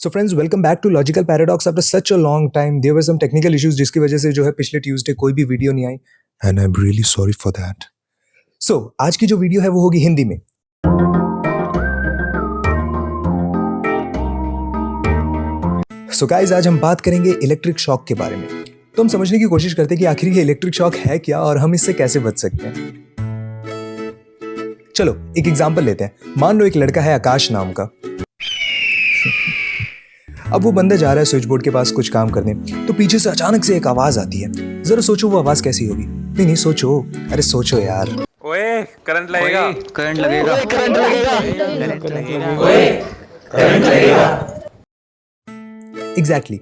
So friends welcome back to logical paradox after such a long time there were some technical issues जिसकी वजह से जो है पिछले ट्यूसडे कोई भी वीडियो नहीं I and I am really sorry for that. So आज की जो वीडियो है वो होगी हिंदी में। सो गाइस आज हम बात करेंगे इलेक्ट्रिक शॉक के बारे में। तो हम समझने की कोशिश करते हैं कि आखिर ये इलेक्ट्रिक शॉक है क्या और हम इससे कैसे बच सकते हैं। चलो एक एग्जांपल लेते हैं। मान लो एक लड़का है आकाश नाम का। अब वो बंदा जा रहा है स्विच बोर्ड के पास कुछ काम करने, तो पीछे से अचानक से एक आवाज आती है। जरा सोचो वो आवाज कैसी होगी। नहीं सोचो, अरे सोचो यार। ओए करंट लगेगा, करंट लगेगा, करंट लगेगा, ओए करंट लगेगा। एग्जैक्टली।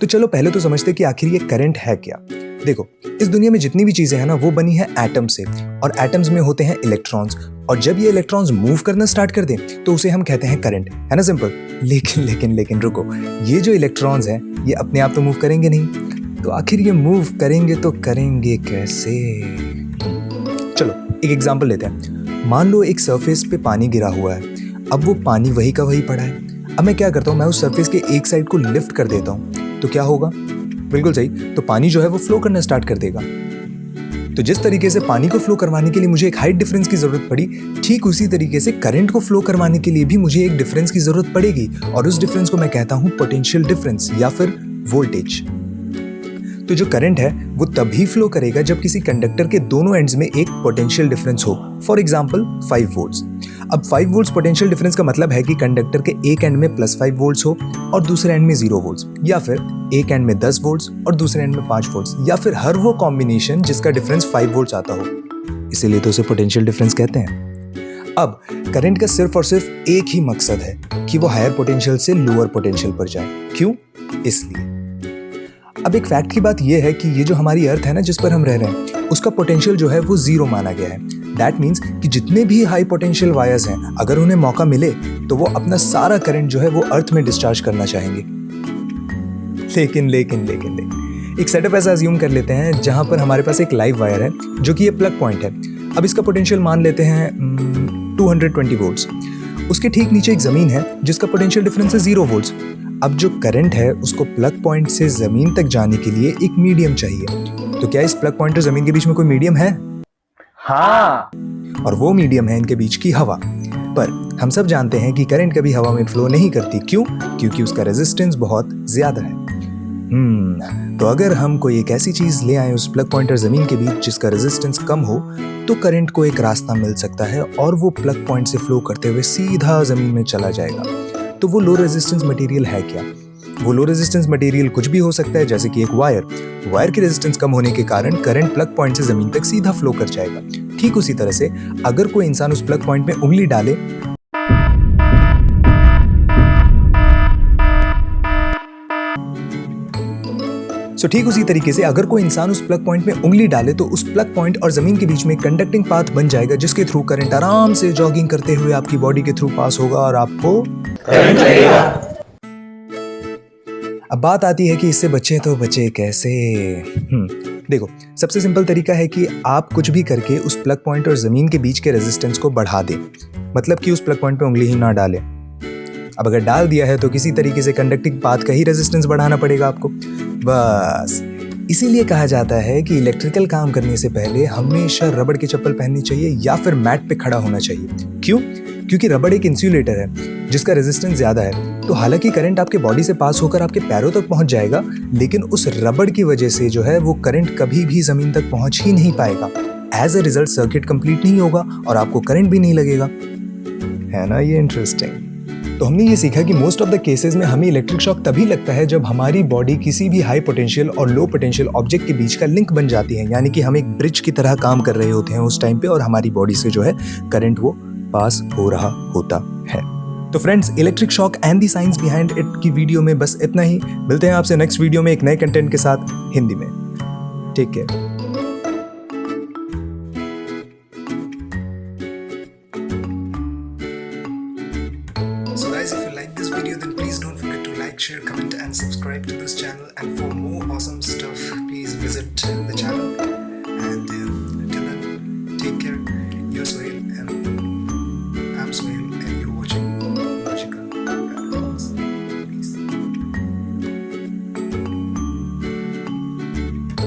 तो चलो पहले तो समझते कि आखिर ये करंट है क्या। देखो इस दुनिया में जितनी भी चीजें हैं ना वो बनी है एटम से, और एटम्स में होते हैं इलेक्ट्रॉन्स, और जब ये इलेक्ट्रॉन्स मूव करना स्टार्ट कर दें तो उसे हम कहते हैं करंट, है ना सिंपल। लेकिन रुको, ये जो इलेक्ट्रॉन्स हैं ये अपने आप तो मूव करेंगे नहीं, तो आखिर ये मूव करेंगे तो करेंगे कैसे। चलो एक एग्जांपल लेते हैं। मान लो एक सरफेस पे पानी गिरा हुआ है। अब वो पानी वही का वही पड़ा है। अब मैं क्या करता हूँ, मैं उस सरफेस के एक साइड को लिफ्ट कर देता हूँ, तो क्या होगा। बिल्कुल सही, तो पानी जो है वो फ्लो करना स्टार्ट कर देगा। तो जिस तरीके से पानी को फ्लो करवाने के लिए मुझे एक हाइट डिफरेंस की जरूरत पड़ी, ठीक उसी तरीके से करंट को फ्लो करवाने के लिए भी मुझे एक डिफरेंस की जरूरत पड़ेगी, और उस डिफरेंस को मैं कहता हूं पोटेंशियल डिफरेंस या फिर वोल्टेज। तो जो करंट है वो तभी फ्लो करेगा जब किसी कंडक्टर के दोनों एंड्स में एक पोटेंशियल डिफरेंस हो। For example 5 volts. अब 5 वोल्ट्स पोटेंशियल डिफरेंस का मतलब है कि कंडक्टर के एक एंड में +5 वोल्ट्स हो और दूसरे एंड में 0 वोल्ट्स, या फिर एक एंड में 10 वोल्ट्स और दूसरे एंड में 5 वोल्ट्स, या फिर हर वो कॉम्बिनेशन जिसका डिफरेंस 5 वोल्ट्स आता हो। इसीलिए तो उसे पोटेंशियल डिफरेंस कहते हैं। अब करंट का सिर्फ और सिर्फ एक ही मकसद है कि वो हायर पोटेंशियल से लोअर पोटेंशियल पर जाए। क्यों? इसलिए। अब एक फैक्ट की बात यह है कि ये जो हमारी अर्थ है ना जिस पर हम रह रहे हैं, उसका पोटेंशियल जो है वो 0 माना गया है। दैट मीन्स कि जितने भी हाई पोटेंशियल वायर्स हैं, अगर उन्हें मौका मिले तो वो अपना सारा करंट जो है वो अर्थ में डिस्चार्ज करना चाहेंगे। लेकिन एक सेटअप ऐसा अज्यूम कर लेते हैं जहां पर हमारे पास एक लाइव वायर है जो कि ये प्लग पॉइंट है। अब इसका पोटेंशियल मान लेते हैं 220 वोल्ट्स। उसके ठीक नीचे एक जमीन है जिसका पोटेंशियल डिफरेंस है 0 वोल्ट्स। अब जो करंट है उसको प्लग पॉइंट से जमीन तक जाने के लिए एक मीडियम चाहिए। तो क्या इस प्लग पॉइंट और जमीन के बीच में कोई मीडियम है? हाँ। और वो मीडियम है इनके बीच की हवा। पर हम सब जानते हैं कि करंट कभी हवा में फ्लो नहीं करती। क्यों? क्योंकि उसका रेजिस्टेंस बहुत ज्यादा है। तो अगर हम कोई एक ऐसी चीज ले आए उस प्लग पॉइंट और जमीन के बीच जिसका रेजिस्टेंस कम हो, तो करंट को एक रास्ता मिल सकता है और वो प्लग पॉइंट से फ्लो करते हुए सीधा जमीन में चला जाएगा। तो वो लो रेजिस्टेंस मटेरियल है क्या? वो लो रेजिस्टेंस मटेरियल कुछ भी हो सकता है, जैसे कि एक वायर की रेजिस्टेंस कम होने के कारण करंट प्लग पॉइंट से जमीन तक सीधा फ्लो कर जाएगा। ठीक उसी तरह से अगर कोई इंसान उस प्लग पॉइंट में उंगली डाले ठीक उसी तरीके से अगर कोई इंसान उस प्लग पॉइंट में उंगली डाले तो उस प्लग पॉइंट और जमीन के बीच में कंडक्टिंग पाथ बन जाएगा, जिसके थ्रू करंट आराम से जॉगिंग करते हुए आपकी बॉडी के थ्रू पास होगा और आपको करंट लगेगा। अब बात आती है कि इससे बचे तो बचे कैसे। देखो सबसे सिंपल तरीका है कि आप कुछ भी करके उस प्लग पॉइंट और जमीन के बीच के रेजिस्टेंस को बढ़ा दें। मतलब कि उस प्लग पॉइंट पे उंगली ही ना डालें। अब अगर डाल दिया है तो किसी तरीके से कंडक्टिंग पाथ का ही रेजिस्टेंस बढ़ाना पड़ेगा आपको, बस। इसीलिए कहा जाता है कि इलेक्ट्रिकल काम करने से पहले हमेशा रबड़ की चप्पल पहननी चाहिए या फिर मैट पे खड़ा होना चाहिए। क्यों? क्योंकि रबड़ एक इंसुलेटर है जिसका रेजिस्टेंस ज्यादा है। तो हालांकि करंट आपके बॉडी से पास होकर आपके पैरों तक पहुंच जाएगा, लेकिन उस रबड़ की वजह से जो है वो करंट कभी भी जमीन तक पहुंच ही नहीं पाएगा। As a result circuit complete नहीं होगा और आपको करंट भी नहीं लगेगा। है ना ये इंटरेस्टिंग। तो हमने ये सीखा कि मोस्ट ऑफ द केसेस में हमें इलेक्ट्रिक शॉक तभी लगता है जब हमारी बॉडी किसी भी हाई पोटेंशियल और लो पोटेंशियल ऑब्जेक्ट के बीच का लिंक बन जाती है, यानी कि हम एक ब्रिज की तरह काम कर रहे होते हैं उस टाइम पे, और हमारी बॉडी से जो है करंट वो पास हो रहा होता है। तो friends, electric shock and the science behind it की वीडियो में बस इतना ही। मिलते हैं आपसे नेक्स्ट वीडियो में एक नए कंटेंट के साथ हिंदी में। Take care. So guys, if you like this video, then please don't forget to like, share, comment and subscribe to this channel. And for more awesome stuff, please visit the channel.